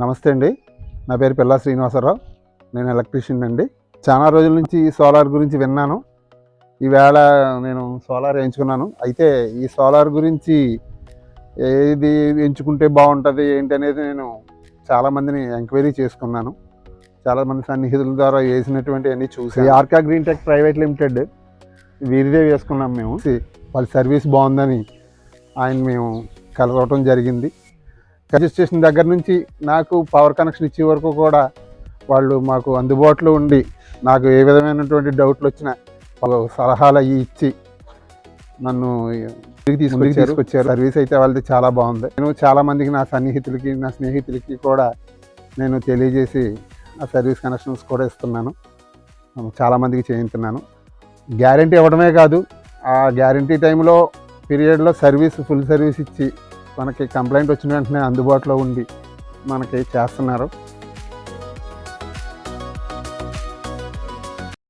నమస్తే అండి. నా పేరు పిల్లా శ్రీనివాసరావు. నేను ఎలక్ట్రీషియన్ అండి. చాలా రోజుల నుంచి సోలార్ గురించి విన్నాను. ఈవేళ నేను సోలార్ ఎంచుకున్నాను. అయితే ఈ సోలార్ గురించి ఏది ఎంచుకుంటే బాగుంటుంది ఏంటనేది నేను చాలామందిని ఎంక్వైరీ చేసుకున్నాను. చాలామంది సన్నిహితుల ద్వారా వేసినటువంటి అన్నీ చూసి Arka green tech private limited వీరిదే వేసుకున్నాం మేము. వాళ్ళ సర్వీస్ బాగుందని మేము కలవటం జరిగింది. రిజిస్ట్రేషన్ దగ్గర నుంచి నాకు పవర్ కనెక్షన్ ఇచ్చే వరకు కూడా వాళ్ళు మాకు అందుబాటులో ఉండి నాకు ఏ విధమైనటువంటి డౌట్లు వచ్చినా సలహాలు అవి ఇచ్చి నన్ను తీసుకొచ్చారు. సర్వీస్ అయితే వాళ్ళది చాలా బాగుంది. నేను చాలామందికి నా సన్నిహితులకి నా స్నేహితులకి కూడా నేను తెలియజేసి ఆ సర్వీస్ కనెక్షన్స్ కూడా ఇస్తున్నాను. చాలామందికి చేయించున్నాను. గ్యారంటీ ఇవ్వడమే కాదు, ఆ గ్యారంటీ టైంలో పీరియడ్లో ఫుల్ సర్వీస్ ఇచ్చి మనకి కంప్లైంట్ వచ్చిన వెంటనే అందుబాటులో ఉండి మనకి చేస్తున్నారు.